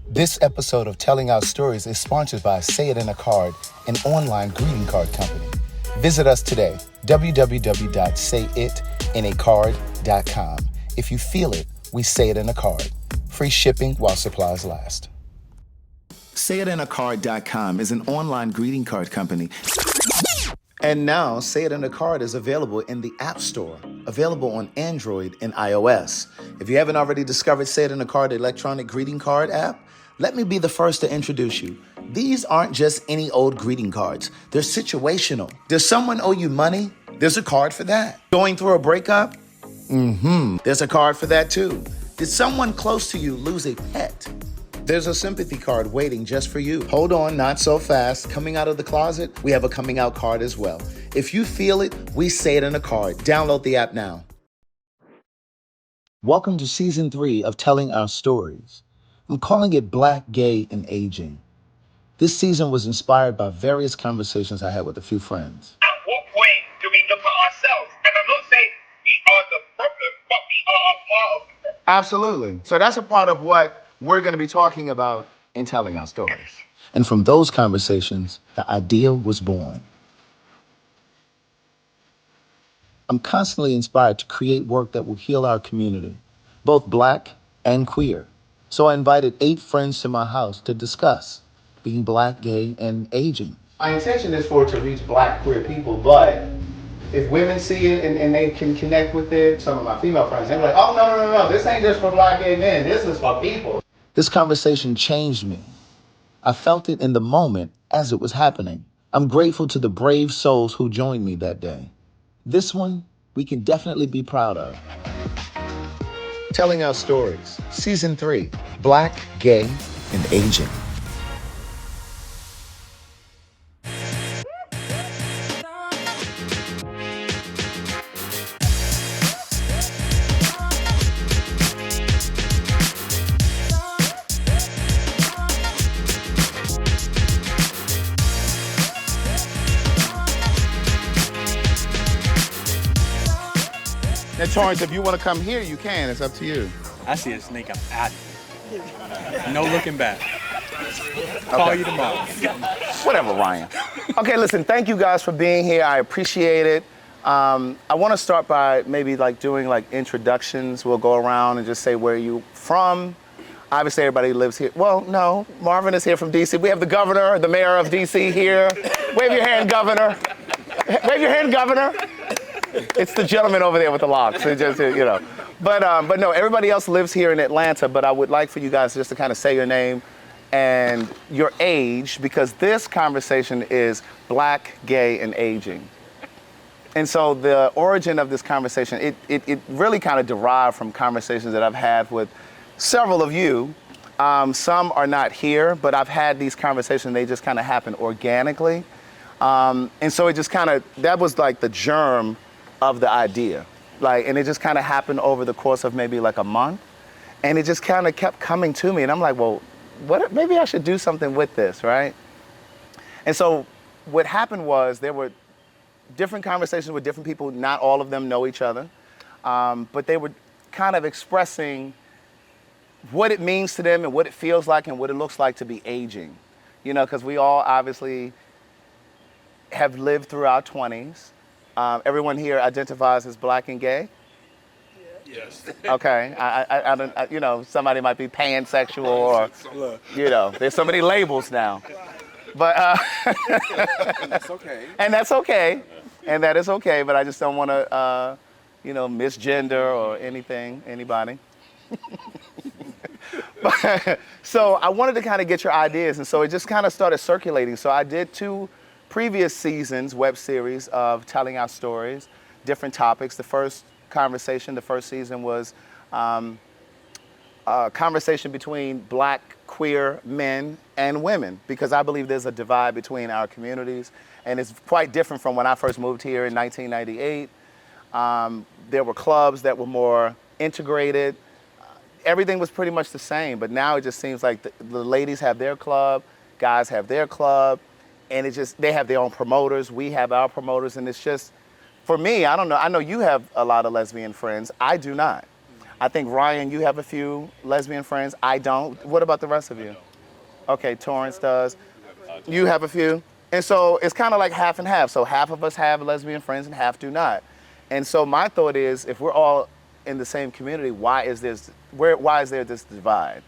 This episode of Telling Our Stories is sponsored by Say It in a Card, an online greeting card company. Visit us today, www.sayitinaCard.com. If you feel it, we say it in a card. Free shipping while supplies last. SayItInACard.com is an online greeting card company. And now, Say It in a Card is available in the App Store, available on Android and iOS. If you haven't already discovered Say It in a Card electronic greeting card app, let me be the first to introduce you. These aren't just any old greeting cards. They're situational. Does someone owe you money? There's a card for that. Going through a breakup? There's a card for that too. Did someone close to you lose a pet? There's a sympathy card waiting just for you. Hold on, not so fast. Coming out of the closet, we have a coming out card as well. If you feel it, we say it in a card. Download the app now. Welcome to season 3 of Telling Our Stories. I'm calling it Black, Gay, and Aging. This season was inspired by various conversations I had with a few friends. At what point do we look at ourselves? And I'm not saying we are the problem, but we are a part of the problem. Absolutely. So that's a part of what we're going to be talking about in Telling Our Stories. And from those conversations, the idea was born. I'm constantly inspired to create work that will heal our community, both Black and queer. So I invited 8 friends to my house to discuss being Black, gay, and aging. My intention is for it to reach Black queer people, but if women see it and they can connect with it, some of my female friends, they're like, oh, no, this ain't just for Black gay men, this is for people. This conversation changed me. I felt it in the moment as it was happening. I'm grateful to the brave souls who joined me that day. This one, we can definitely be proud of. Telling Our Stories, Season 3, Black, Gay, and Aging. Now, Torrance, if you want to come here, you can. It's up to you. I see a snake, I'm out of here. No looking back. Call you tomorrow. Whatever, Ryan. Okay, listen, thank you guys for being here. I appreciate it. I want to start by maybe doing introductions. We'll go around and just say where you from. Obviously, everybody lives here. Well, no, Marvin is here from D.C. We have the governor, the mayor of D.C. here. Wave your hand, governor. Wave your hand, governor. It's the gentleman over there with the locks. It just, But no, everybody else lives here in Atlanta, but I would like for you guys just to kind of say your name and your age, because this conversation is Black, Gay, and Aging. And so the origin of this conversation, it really kind of derived from conversations that I've had with several of you. Some are not here, but I've had these conversations, they just kind of happen organically. And so it just kind of, that was the germ of the idea. And it just kind of happened over the course of maybe a month. And it just kind of kept coming to me. And I'm like, well, maybe I should do something with this, right? And so what happened was there were different conversations with different people. Not all of them know each other. But they were kind of expressing what it means to them and what it feels like and what it looks like to be aging. Because we all obviously have lived through our 20s. Everyone here identifies as Black and gay? Yes. Okay. I don't, somebody might be pansexual or, there's so many labels now. But, That's okay. And that's okay. And that is okay, but I just don't want to, misgender or anybody. So I wanted to kind of get your ideas, and so it just kind of started circulating. So I did 2 previous seasons, web series of Telling Our Stories, different topics. The first season was a conversation between Black queer men and women, because I believe there's a divide between our communities, and it's quite different from when I first moved here in 1998. There were clubs that were more integrated. Everything was pretty much the same, but now it just seems like the ladies have their club, guys have their club, and they have their own promoters, we have our promoters, and it's just, for me, I don't know, I know you have a lot of lesbian friends, I do not. I think, Ryan, you have a few lesbian friends. I don't. What about the rest of you? Okay, Torrance does. You have a few. And so it's kind of like half and half. So half of us have lesbian friends and half do not. And so my thought is, if we're all in the same community, why is there this divide?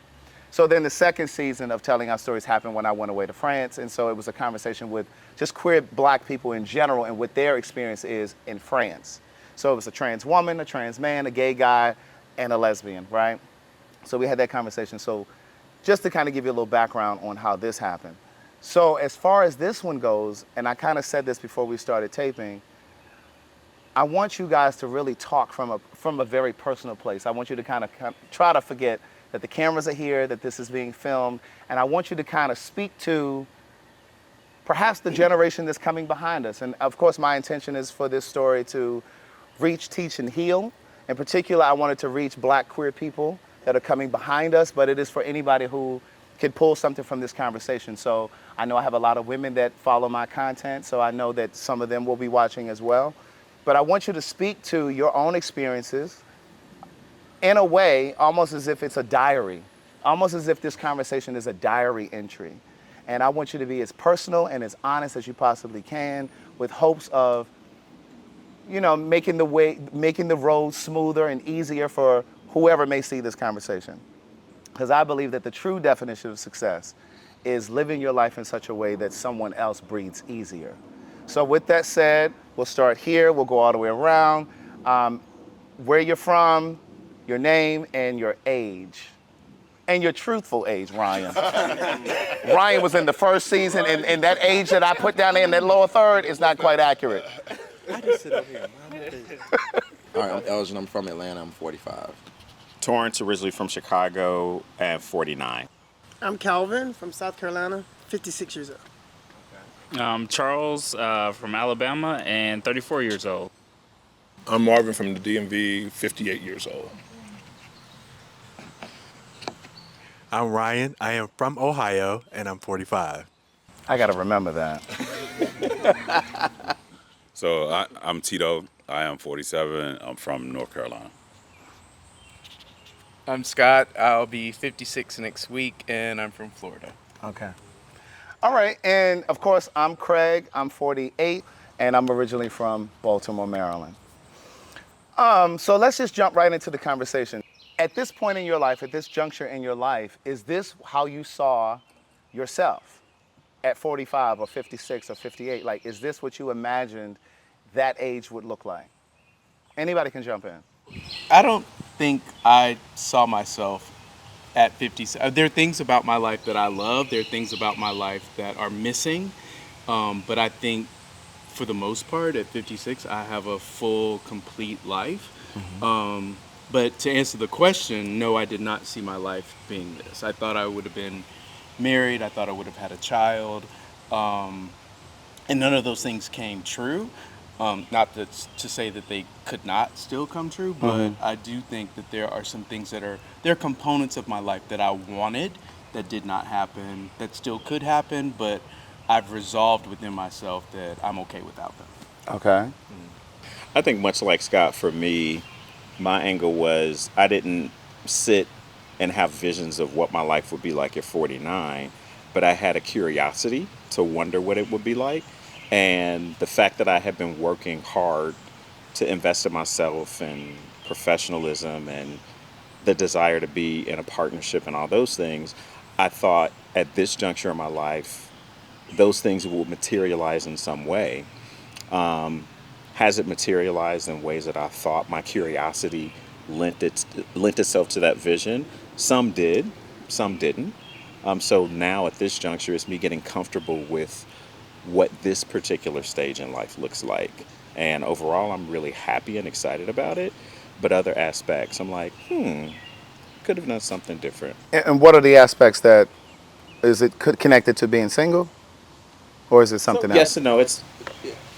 So then the second season of Telling Our Stories happened when I went away to France. And so it was a conversation with just queer black people in general and what their experience is in France. So it was a trans woman, a trans man, a gay guy, and a lesbian, right? So we had that conversation. So just to kind of give you a little background on how this happened. So as far as this one goes, and I kind of said this before we started taping, I want you guys to really talk from a very personal place. I want you to kind of try to forget that the cameras are here, that this is being filmed, and I want you to kind of speak to perhaps the generation that's coming behind us. And of course, my intention is for this story to reach, teach, and heal. In particular, I wanted to reach black queer people that are coming behind us, but it is for anybody who can pull something from this conversation. So I know I have a lot of women that follow my content, so I know that some of them will be watching as well. But I want you to speak to your own experiences in a way, almost as if it's a diary, almost as if this conversation is a diary entry. And I want you to be as personal and as honest as you possibly can, with hopes of, you know, making the road smoother and easier for whoever may see this conversation. Because I believe that the true definition of success is living your life in such a way that someone else breathes easier. So with that said, we'll start here, we'll go all the way around. Where you're from, your name, and your age. And your truthful age, Ryan. Ryan was in the first season, and that age that I put down there in that lower third is not quite accurate. I just sit over here. All right, I'm Elgin. I'm from Atlanta. I'm 45. Torrance, originally from Chicago, and 49. I'm Calvin from South Carolina, 56 years old. Charles from Alabama and 34 years old. I'm Marvin from the DMV, 58 years old. I'm Ryan. I am from Ohio, and I'm 45. I gotta remember that. So I'm Tito. I am 47. I'm from North Carolina. I'm Scott. I'll be 56 next week, and I'm from Florida. Okay. All right, and of course, I'm Craig. I'm 48, and I'm originally from Baltimore, Maryland. So let's just jump right into the conversation. At this point in your life, at this juncture in your life, is this how you saw yourself at 45 or 56 or 58? Like, is this what you imagined that age would look like? Anybody can jump in. I don't think I saw myself at 50. There are things about my life that I love. There are things about my life that are missing. But I think for the most part, at 56, I have a full, complete life. Mm-hmm. But to answer the question, no, I did not see my life being this. I thought I would have been married. I thought I would have had a child. And none of those things came true. Not to say that they could not still come true, but I do think that there are some things there are components of my life that I wanted that did not happen, that still could happen, but I've resolved within myself that I'm okay without them. Okay. I think much like Scott, for me, my angle was I didn't sit and have visions of what my life would be like at 49, but I had a curiosity to wonder what it would be like. And the fact that I had been working hard to invest in myself and professionalism and the desire to be in a partnership and all those things, I thought at this juncture in my life, those things will materialize in some way. Has it materialized in ways that I thought? My curiosity lent itself to that vision. Some did, some didn't. So now at this juncture, it's me getting comfortable with what this particular stage in life looks like. And overall, I'm really happy and excited about it. But other aspects, I'm like, could have done something different. And what are the aspects that, is it connected to being single? Or is it something else? Yes and no. It's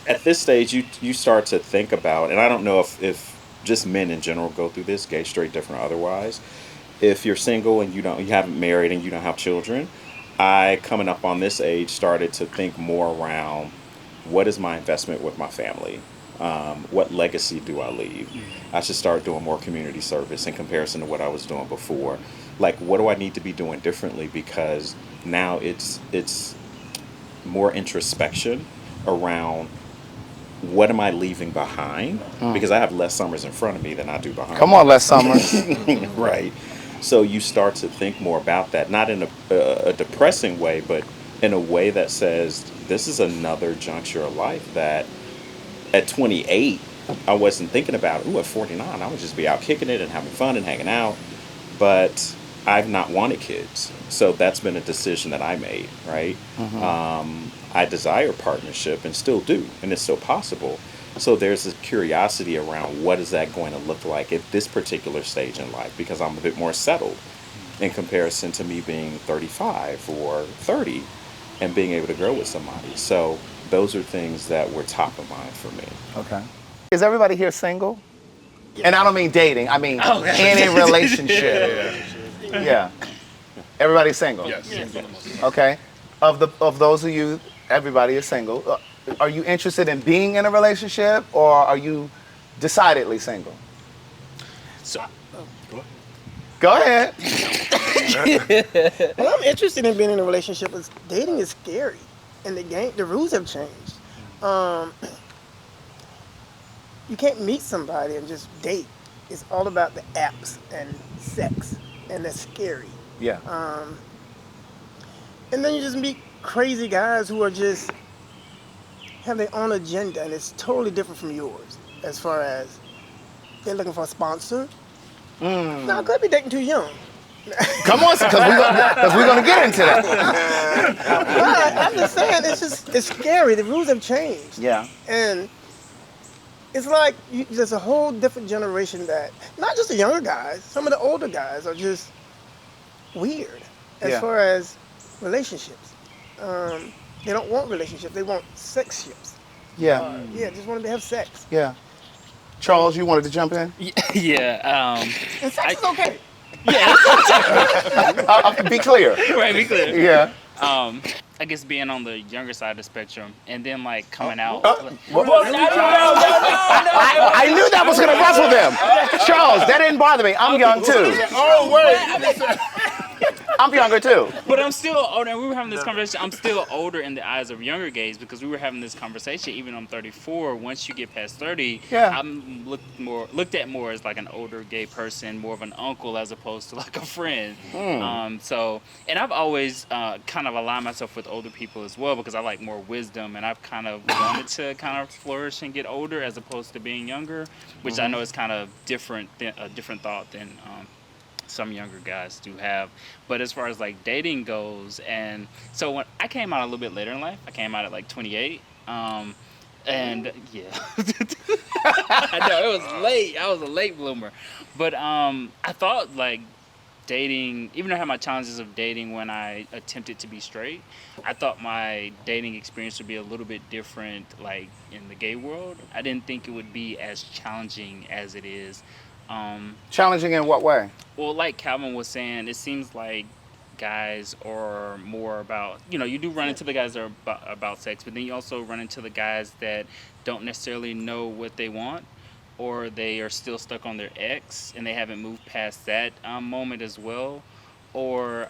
at this stage you start to think about, and I don't know if just men in general go through this, gay, straight, different, or otherwise. If you're single and you haven't married and you don't have children, I, coming up on this age, started to think more around what is my investment with my family. What legacy do I leave? I should start doing more community service in comparison to what I was doing before. Like, what do I need to be doing differently? Because now it's more introspection around what am I leaving behind? Because I have less summers in front of me than I do behind. Come on, Les Summers. Right. So you start to think more about that, not in a depressing way, but in a way that says this is another juncture of life that at 28 I wasn't thinking about. Ooh, at 49 I would just be out kicking it and having fun and hanging out. But I've not wanted kids, so that's been a decision that I made. Right. I desire partnership and still do, and it's still possible. So there's a curiosity around what is that going to look like at this particular stage in life, because I'm a bit more settled in comparison to me being 35 or 30 and being able to grow with somebody. So those are things that were top of mind for me. Okay. Is everybody here single? And I don't mean dating. I mean in a relationship. Yeah. Everybody's single. Yes. Okay. Of those of you, everybody is single. Are you interested in being in a relationship, or are you decidedly single? So, Go ahead. Well, I'm interested in being in a relationship, but dating is scary, and the rules have changed. You can't meet somebody and just date. It's all about the apps and sex, and that's scary. Yeah. And then you just meet crazy guys who are just have their own agenda, and it's totally different from yours. As far as they're looking for a sponsor. No, I could be dating too young. Come on, because we're gonna get into that. But I'm just saying, it's scary. The rules have changed. Yeah. And it's like there's a whole different generation that, not just the younger guys, some of the older guys are just weird as Yeah. far as relationships. They don't want relationships, they want sex ships. Yeah. Just want to have sex. Yeah. Charles, you wanted to jump in? yeah. And sex is okay. Be clear. Right, be clear. Yeah. I guess being on the younger side of the spectrum, and then like coming out. I knew that was gonna ruffle them. Charles, that didn't bother me. I'm young too. Oh, wait. I'm younger too. But I'm still older, and we were having this conversation. I'm still older in the eyes of younger gays, because we were having this conversation. Even though I'm 34, once you get past 30, Yeah. I'm looked at more as like an older gay person, more of an uncle as opposed to like a friend. So, and I've always kind of aligned myself with older people as well, because I like more wisdom, and I've kind of wanted to kind of flourish and get older as opposed to being younger, which I know is kind of different thought than some younger guys do have. But as far as like dating goes, and so when I came out a little bit later in life, I came out at like 28, and yeah, I know it was late. I was a late bloomer, but I thought like dating, even though I had my challenges of dating when I attempted to be straight, I thought my dating experience would be a little bit different, like in the gay world. I didn't think it would be as challenging as it is. Challenging in what way? Well, like Calvin was saying, it seems like guys are more about, you do run into the guys that are about sex, but then you also run into the guys that don't necessarily know what they want, or they are still stuck on their ex and they haven't moved past that moment as well. Or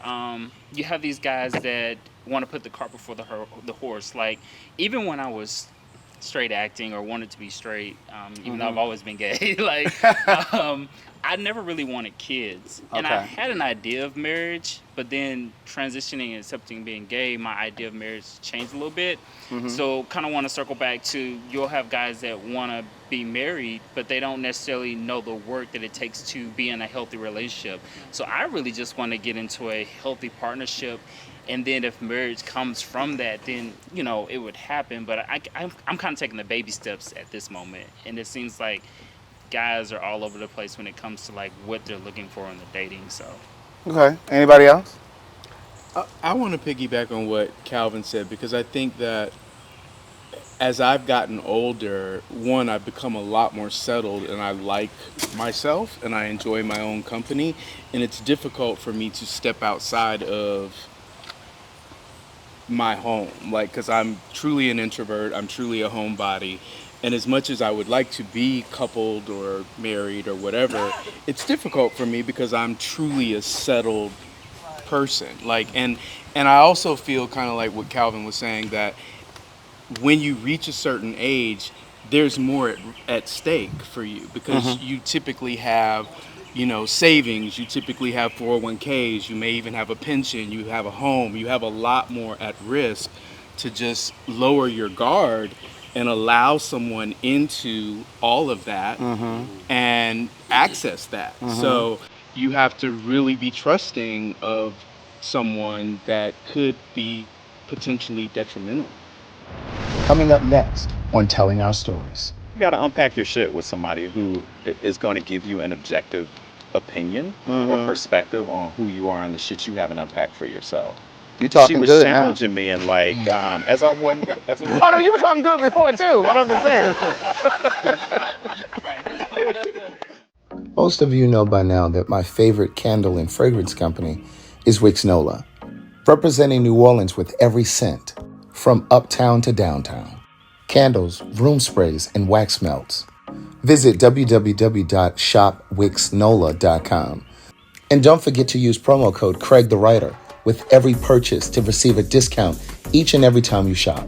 you have these guys that want to put the cart before the horse. Like, even when I was straight acting or wanted to be straight, even though I've always been gay, like I never really wanted kids. And I had an idea of marriage, but then transitioning and accepting being gay, my idea of marriage changed a little bit. So kind of want to circle back to, you'll have guys that want to be married, but they don't necessarily know the work that it takes to be in a healthy relationship. So I really just want to get into a healthy partnership. And then if marriage comes from that, then, it would happen. But I'm kind of taking the baby steps at this moment. And it seems like guys are all over the place when it comes to like what they're looking for in the dating. So. Okay. Anybody else? I want to piggyback on what Calvin said, because I think that as I've gotten older, one, I've become a lot more settled, and I like myself and I enjoy my own company. And it's difficult for me to step outside of my home, like, because I'm truly an introvert, I'm truly a homebody, And as much as I would like to be coupled or married or whatever, it's difficult for me because I'm truly a settled person. And I also feel kind of like what Calvin was saying, that when you reach a certain age, there's more at stake for you because you typically have, savings, you typically have 401ks, you may even have a pension, you have a home, you have a lot more at risk to just lower your guard and allow someone into all of that and access that. So you have to really be trusting of someone that could be potentially detrimental. Coming up next on Telling Our Stories. You got to unpack your shit with somebody who is going to give you an objective opinion or perspective on who you are and the shit you haven't unpacked for yourself. You talking She was good now. challenging me and like, as I went. Oh no, you were talking good before too. What I'm saying. Most of you know by now that my favorite candle and fragrance company is Wix Nola, representing New Orleans with every scent, from uptown to downtown. Candles, room sprays, and wax melts. Visit www.shopwixnola.com. And don't forget to use promo code Craig the Writer with every purchase to receive a discount each and every time you shop.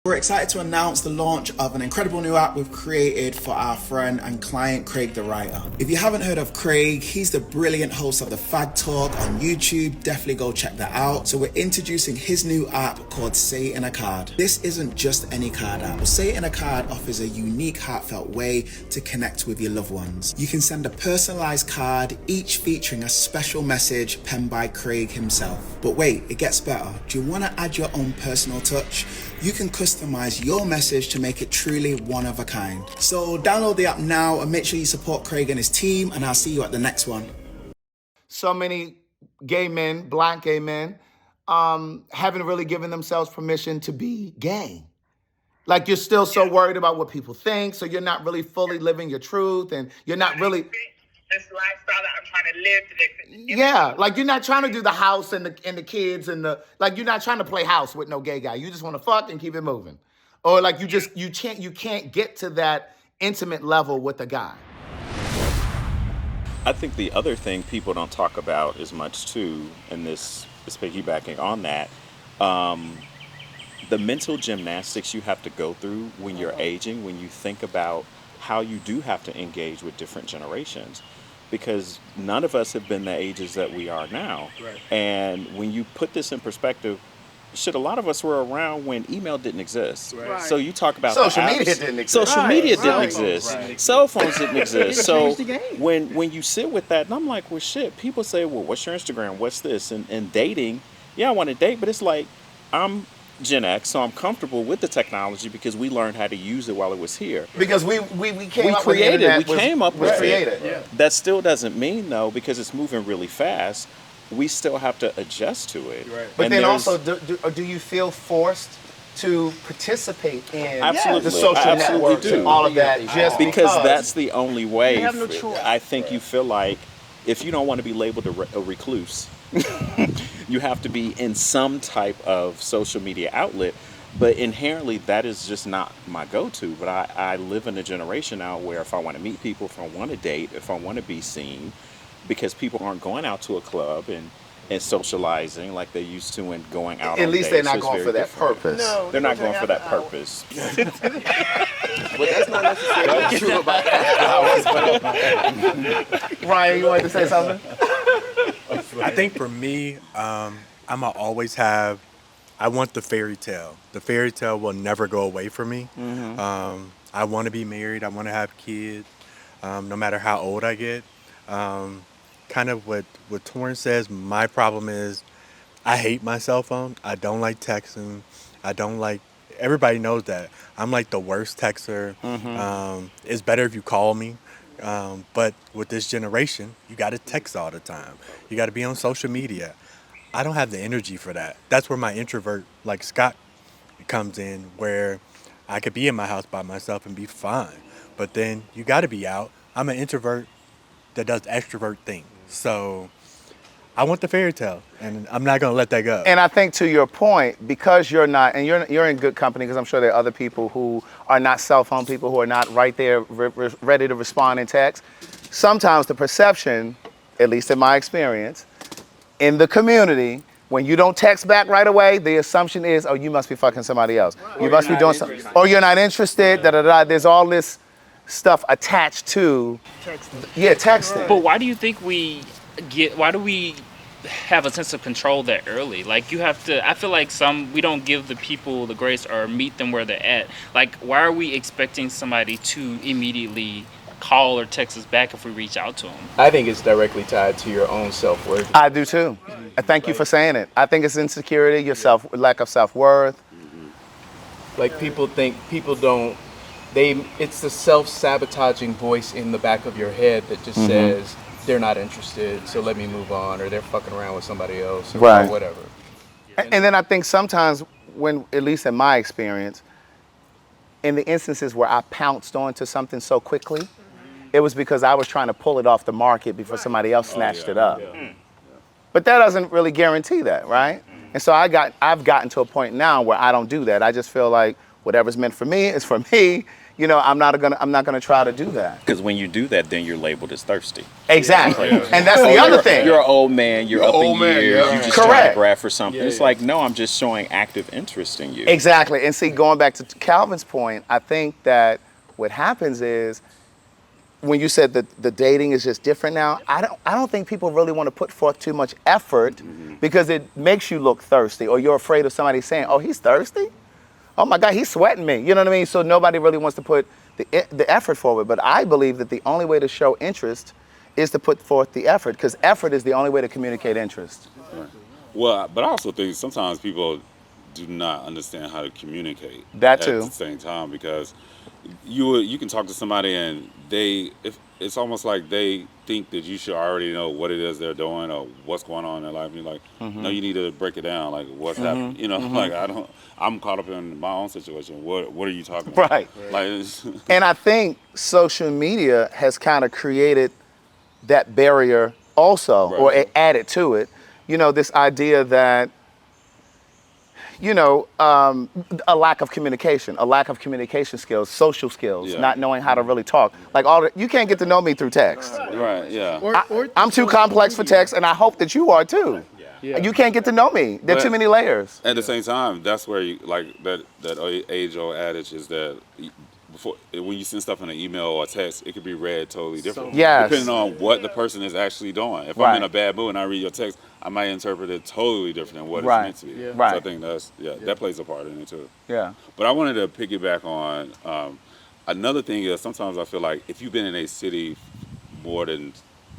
We're excited to announce the launch of an incredible new app we've created for our friend and client, Craig the Writer. If you haven't heard of Craig, he's the brilliant host of the Fag Talk on YouTube. Definitely go check that out. So we're introducing his new app called Say in a Card. This isn't just any card app. Say in a Card offers a unique, heartfelt way to connect with your loved ones. You can send a personalized card, each featuring a special message penned by Craig himself. But wait, it gets better. Do you want to add your own personal touch? You can customize your message to make it truly one of a kind. So download the app now and make sure you support Craig and his team, and I'll see you at the next one. So many gay men, black gay men, haven't really given themselves permission to be gay. Like you're still so worried about what people think, so you're not really fully living your truth, and you're not really... This lifestyle that I'm trying to live today. Yeah, like you're not trying to do the house and the kids and like you're not trying to play house with no gay guy. You just want to fuck and keep it moving. Or like you can't get to that intimate level with a guy. I think the other thing people don't talk about as much too, and this is piggybacking on that, the mental gymnastics you have to go through when you're aging, when you think about how you do have to engage with different generations. Because none of us have been the ages that we are now. Right. And when you put this in perspective, shit, a lot of us were around when email didn't exist. Right. So you talk about social media didn't exist. Social media didn't exist. Right. Cell phones didn't exist. So when you sit with that, and I'm like, well, shit, people say, well, what's your Instagram? What's this? And dating, yeah, I want to date, but it's like, I'm Gen X, so I'm comfortable with the technology because we learned how to use it while it was here. Because we came up with the internet. We came up with it. Yeah. That still doesn't mean, though, because it's moving really fast, we still have to adjust to it. Right. But then also, do you feel forced to participate in the social networks and all of that just because that's the only way? You have no choice. I think you feel like if you don't want to be labeled a recluse, you have to be in some type of social media outlet, but inherently that is just not my go-to. But I live in a generation now where if I want to meet people, if I want to date, if I want to be seen, because people aren't going out to a club and socializing like they used to and going out at on least dates. they're not going for that purpose. No, They're not going for that purpose. But that's not necessarily true about that. Ryan, you wanted to say something? I think for me, I'ma always have. I want the fairy tale. The fairy tale will never go away from me. Mm-hmm. I want to be married. I want to have kids, no matter how old I get. Kind of what Torrance says. My problem is, I hate my cell phone. I don't like texting. I don't like. Everybody knows that. I'm like the worst texter. Mm-hmm. It's better if you call me. But with this generation, you got to text all the time. You got to be on social media. I don't have the energy for that. That's where my introvert, like Scott, comes in, where I could be in my house by myself and be fine. But then you got to be out. I'm an introvert that does extrovert things. So I want the fairy tale, and I'm not going to let that go. And I think to your point, because you're not, and you're in good company, because I'm sure there are other people who are not cell phone people, who are not right there ready to respond in text. Sometimes the perception, at least in my experience, in the community, when you don't text back right away, the assumption is, oh, you must be fucking somebody else. You must be doing something. Or you're not interested, da-da-da. There's all this stuff attached to texting. But why do you think why do we have a sense of control that early? Like, you have to, I feel like we don't give the people the grace or meet them where they're at. Like, why are we expecting somebody to immediately call or text us back if we reach out to them? I think it's directly tied to your own self-worth. I do too. Thank you for saying it. I think it's insecurity, lack of self-worth. Like, it's the self-sabotaging voice in the back of your head that just says, they're not interested, so let me move on, or they're fucking around with somebody else, or whatever. And then I think sometimes when, at least in my experience, in the instances where I pounced onto something so quickly, it was because I was trying to pull it off the market before somebody else snatched it up. But that doesn't really guarantee that, right? And so I've gotten to a point now where I don't do that. I just feel like whatever's meant for me is for me. You know, I'm not gonna try to do that. Because when you do that, then you're labeled as thirsty. Exactly. And that's the other thing. You're an old man, you're up in years, you just trying Correct. to grab for something. It's like, no, I'm just showing active interest in you. Exactly. And see, going back to Calvin's point, I think that what happens is, when you said that the dating is just different now, I don't think people really want to put forth too much effort because it makes you look thirsty, or you're afraid of somebody saying, oh, he's thirsty? Oh my God, he's sweating me. You know what I mean? So nobody really wants to put the effort forward. But I believe that the only way to show interest is to put forth the effort, because effort is the only way to communicate interest. Right. Well, but I also think sometimes people do not understand how to communicate. That too. At the same time, because you can talk to somebody and it's almost like they think that you should already know what it is they're doing or what's going on in their life. And you're like, no, you need to break it down. Like, what's happening? You know, like I'm caught up in my own situation. What are you talking about? Right. Like, And I think social media has kind of created that barrier also, or it added to it. You know, this idea that, you know, a lack of communication skills, social skills, not knowing how to really talk. Like you can't get to know me through text. Right, yeah. I'm too complex for text, and I hope that you are too. Yeah. You can't get to know me. There are too many layers. At the same time, that's where you, like that age-old adage is that when you send stuff in an email or a text, it could be read totally different. Yes. Depending on what the person is actually doing. If I'm in a bad mood and I read your text, I might interpret it totally different than what it's meant to be. Yeah. So I think that plays a part in it too. Yeah. But I wanted to piggyback on another thing is sometimes I feel like if you've been in a city more than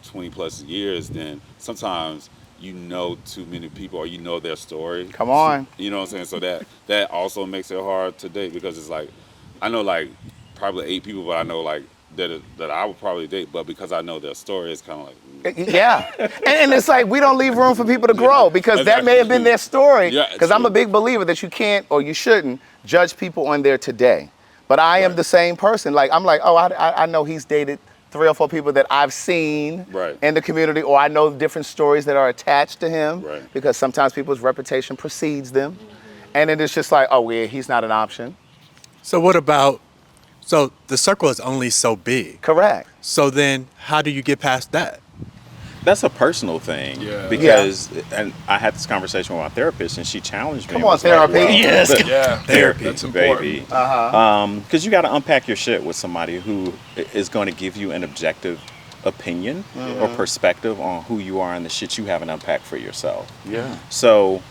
20 plus years, then sometimes you know too many people or you know their story. Come on. You know what I'm saying? So that also makes it hard to date, because it's like, I know like probably 8 people, but I know like that I would probably date, but because I know their story, it's kind of like... Yeah. and it's like we don't leave room for people to grow, because that may have been their story. Because I'm a big believer that you can't or you shouldn't judge people on their today. But I am the same person. Like, I'm like, oh, I know he's dated 3 or 4 people that I've seen in the community, or I know different stories that are attached to him, because sometimes people's reputation precedes them. And then it's just like, oh, yeah, he's not an option. So what about, so the circle is only so big. Correct. So then how do you get past that? That's a personal thing. Yeah. Because, and I had this conversation with my therapist, and she challenged me. Come on, therapy. Like, well, yes. Therapy. That's baby. important. Because you got to unpack your shit with somebody who is going to give you an objective opinion or perspective on who you are and the shit you haven't unpacked for yourself. Yeah. So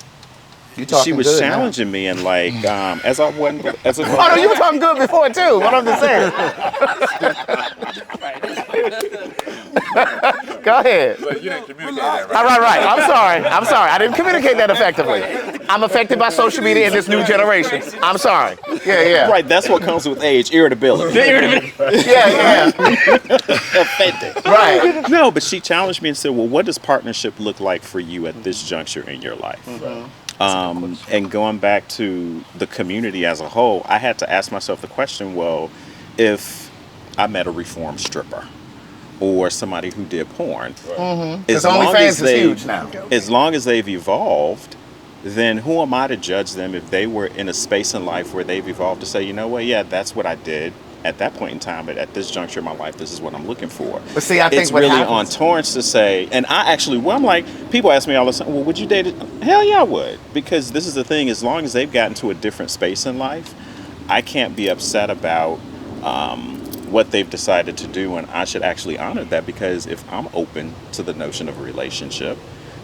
she was good challenging me, and like, as I wasn't, as a, oh no, you were talking good before too. What I'm just saying. Go ahead. But you didn't communicate that, Right. I'm sorry. I didn't communicate that effectively. I'm affected by social media in this new generation. I'm sorry. Yeah. Right, that's what comes with age, irritability. Yeah. Offended. Right. No, but she challenged me and said, well, what does partnership look like for you at this juncture in your life? And going back to the community as a whole, I had to ask myself the question, well, if I met a reformed stripper or somebody who did porn, Because OnlyFans is huge now. as long as they've evolved, then who am I to judge them if they were in a space in life where they've evolved to say, you know what, yeah, that's what I did at that point in time, but at this juncture in my life, this is what I'm looking for. But see, I think it's what really happens- on Torrance to say, and I actually, well, I'm like, people ask me all the time, well, would you date it? Hell yeah, I would. Because this is the thing, as long as they've gotten to a different space in life, I can't be upset about what they've decided to do, and I should actually honor that, because if I'm open to the notion of a relationship,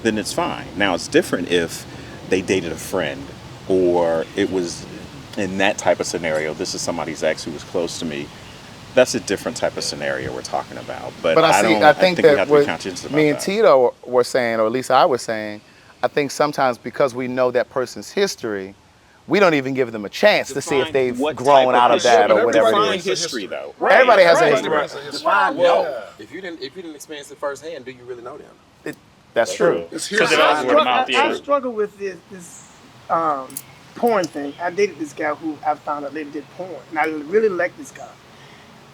then it's fine. Now, it's different if they dated a friend, or it was in that type of scenario, this is somebody's ex who was close to me. That's a different type of scenario we're talking about. But I think that we have to be what conscious about me and that. Tito were saying, or at least I was saying, I think sometimes because we know that person's history, we don't even give them a chance to see if they've grown out of that or whatever Define it is. history, though. Everybody has a history. Well, if you didn't experience it firsthand, do you really know them? That's true. I struggle with this porn thing. I dated this guy who I found out later did porn, and I really liked this guy,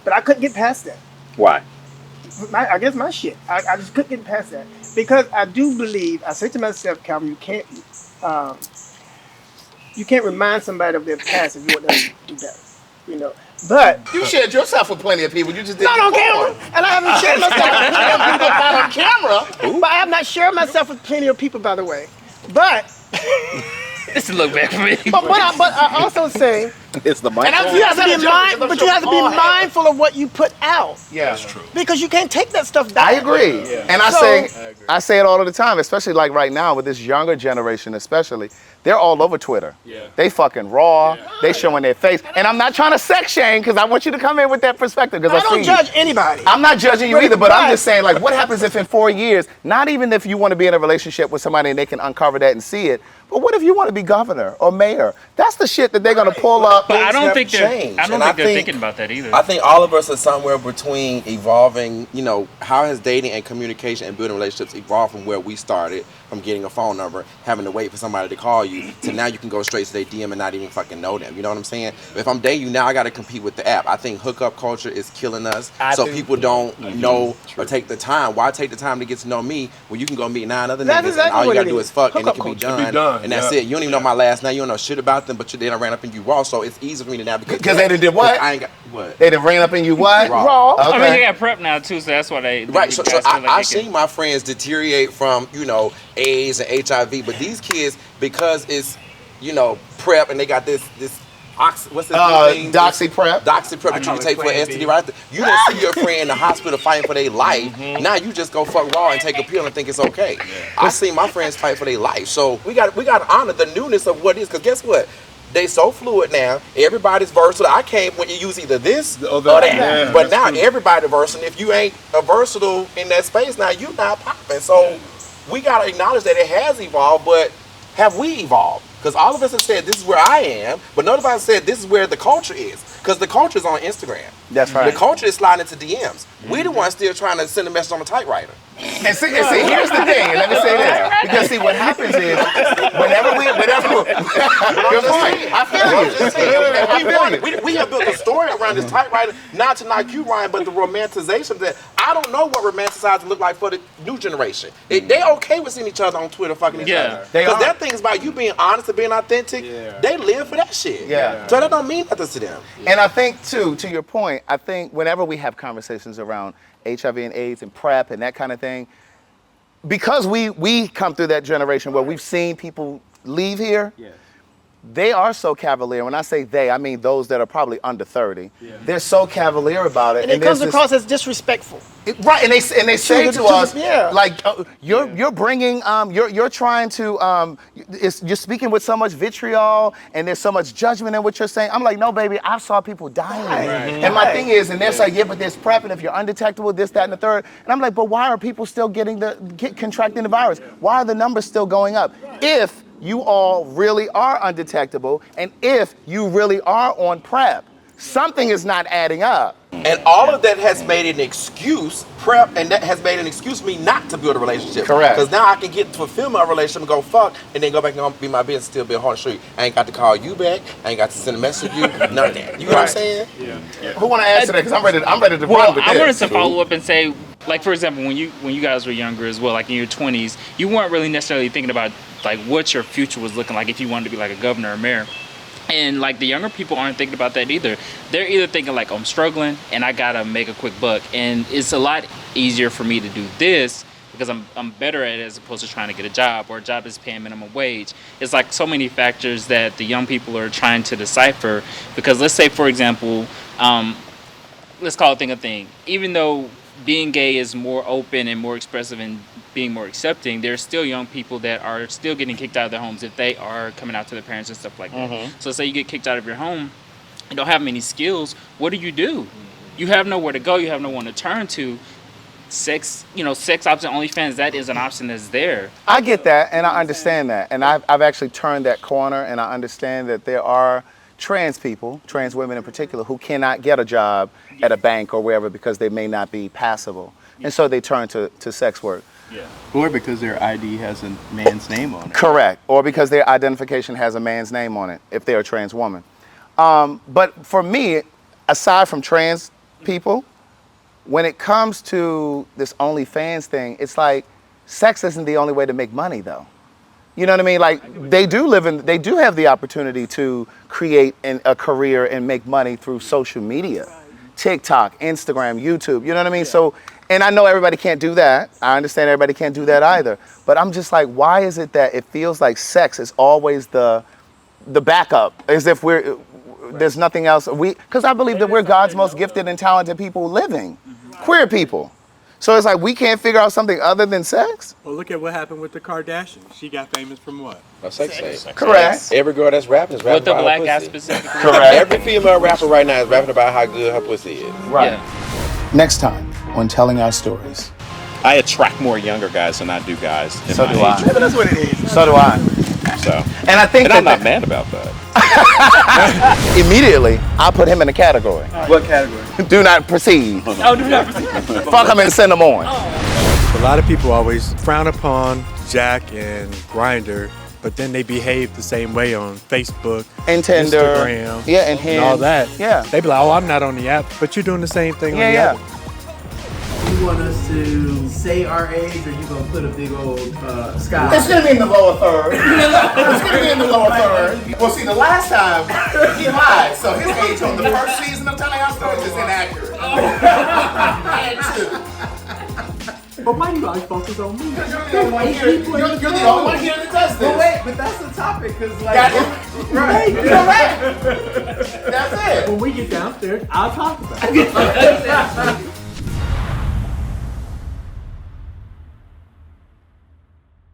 but I couldn't get past that. Why? I guess my shit. I just couldn't get past that because I do believe. I say to myself, Calvin, you can't remind somebody of their past if you want them to do better. You know, but You shared yourself with plenty of people. You just didn't. not on camera, and I haven't shared myself. Not on camera. But I have not shared myself with plenty of people, by the way. But This is a look back for me. but I also say It's the mic. you have to be mindful of what you put out. Yeah, that's true. Because you can't take that stuff down. I agree. And I say it all of the time, especially like right now with this younger generation, especially. They're all over Twitter. Yeah. They fucking raw. They showing their face. And I'm not trying to sex shame because I want you to come in with that perspective. Because I don't judge anybody. I'm not judging you either, but I'm just saying, like, what happens if in 4 years, not even if you want to be in a relationship with somebody and they can uncover that and see it, but what if you want to be governor or mayor? That's the shit that they're gonna pull up. But I don't think they're changed. I don't And think they're thinking about that either. I think all of us are somewhere between evolving, you know, how has dating and communication and building relationships evolved from where we started, from getting a phone number, having to wait for somebody to call you, to now you can go straight to their DM and not even fucking know them. You know what I'm saying? If I'm dating you now, I got to compete with the app. I think hookup culture is killing us. People don't know or take the time. Why take the time to get to know me when you can go meet 9 other That's niggas exactly and all you what got it to do is. is fuck and it Hookup can be culture. done. And that's it. You don't even know my last name. You don't know shit about them, but they done ran up in you raw. So it's easy for me to navigate. Because they did what? I ain't got what? They done ran up in you what? Raw. I mean, Okay. they got prep now too, so that's why they Right, so guys feel like I've they can- seen my friends deteriorate from, you know, AIDS and HIV, but these kids, because it's, you know, PrEP and they got this what's this thing? Doxy Prep. Doxy Prep that you can take for STD, right? You don't see your friend in the hospital fighting for their life. Now you just go fuck raw and take a pill and think it's okay. I seen my friends fight for their life. So we got to honor the newness of what it is, because guess what? They so fluid now. Everybody's versatile. I came when you use either this or that. Yeah, but now everybody versatile. If you ain't a versatile in that space, now you not popping. So we gotta acknowledge that it has evolved, but have we evolved? Because all of us have said this is where I am, but none of us said this is where the culture is. Because the culture is on Instagram. That's right. The culture is sliding into DMs. We the ones still trying to send a message on a typewriter. And see, here's the thing, and let me say this. Because see, what happens is, whenever good point. I feel you. We have built a story around this typewriter, not to knock you, Ryan, but the romanticization that I don't know what romanticizing look like for the new generation. They okay with seeing each other on Twitter fucking each other. Because that thing's about you being honest and being authentic. They live for that shit. Yeah. So that don't mean nothing to them. And I think, too, to your point, I think whenever we have conversations around HIV and AIDS and PrEP and that kind of thing, because we come through that generation where we've seen people leave here, they are so cavalier. When I say they, I mean those that are probably under 30. They're so cavalier about it. And it comes across as disrespectful. Right, and they say to us, yeah. like, you're bringing, you're trying to, you're speaking with so much vitriol, and there's so much judgment in what you're saying. I'm like, no, baby, I saw people dying. And my thing is, and they're like, yeah, but there's PrEP, and if you're undetectable, this, that, and the third. And I'm like, but why are people still contracting the virus? Why are the numbers still going up? If you all really are undetectable, and if you really are on PrEP, something is not adding up. And all of that has made an excuse, and that has made an excuse for me not to build a relationship. Correct. Because now I can get to fulfill my relationship and go fuck, and then go back and be my business, still be a hard street. I ain't got to call you back. I ain't got to send a message to you. None of that. You know what I'm saying? Yeah. Who want to answer that? Because I'm ready to Well, run with I this. wanted to follow up and say, like, for example, when you guys were younger as well, like in your 20s, you weren't really necessarily thinking about like what your future was looking like if you wanted to be like a governor or mayor. And like the younger people aren't thinking about that either. They're either thinking like, I'm struggling and I gotta make a quick buck. And it's a lot easier for me to do this because I'm better at it as opposed to trying to get a job, or a job is paying minimum wage. It's like so many factors that the young people are trying to decipher. Because let's say, for example, let's call a thing. Even though being gay is more open and more expressive and being more accepting, there's still young people that are still getting kicked out of their homes if they are coming out to their parents and stuff like that. So say you get kicked out of your home, you don't have many skills, what do? You have nowhere to go, you have no one to turn to. Sex option, OnlyFans, that is an option that's there. I get that, and I understand that. And I've actually turned that corner, and I understand that there are trans people, trans women in particular, who cannot get a job at a bank or wherever because they may not be passable. And so they turn to sex work. Yeah. Or because their ID has a man's name on it. Correct. Or because their identification has a man's name on it, if they're a trans woman. But for me, aside from trans people, when it comes to this OnlyFans thing, it's like sex isn't the only way to make money, though. You know what I mean? Like they do have the opportunity to create a career and make money through social media, TikTok, Instagram, YouTube. You know what I mean? So, and I know everybody can't do that. I understand everybody can't do that either. But I'm just like, why is it that it feels like sex is always the backup, as if there's nothing else? Because I believe that we're God's most gifted and talented people living, queer people. So it's like we can't figure out something other than sex? Well, look at what happened with the Kardashians. She got famous from what? No, sex. Correct. Every girl that's rapping is rapping With the about black her guy pussy. specifically. Correct. Every female rapper right now is rapping about how good her pussy is. Right. Yeah. Next time on Telling Our Stories. I attract more younger guys than I do guys in So my do age I. group. That's what it is. So do I. So, And I think I'm not mad about that. immediately, I'll put him in a category. What category? Do not proceed. Oh, do not proceed. Fuck him and send him on. A lot of people always frown upon Jack and Grindr, but then they behave the same way on Facebook, And Tinder. Instagram, Yeah, and and all Hinge. that. Yeah. They be like, oh, I'm not on the app, but you're doing the same thing on the Yeah, app. You want us to say our age, or you gonna put a big old sky? It's gonna be in the lower third. It's gonna be in the lower third. Well, see, the last time he lied, so his age on the first season of Telling Our Stories is inaccurate. But why do you always focus on me? You're the only one here. You're the only one here to test this. But wait, but that's the topic, cause like, Right. Correct. That's it. when we get downstairs, I'll talk about it.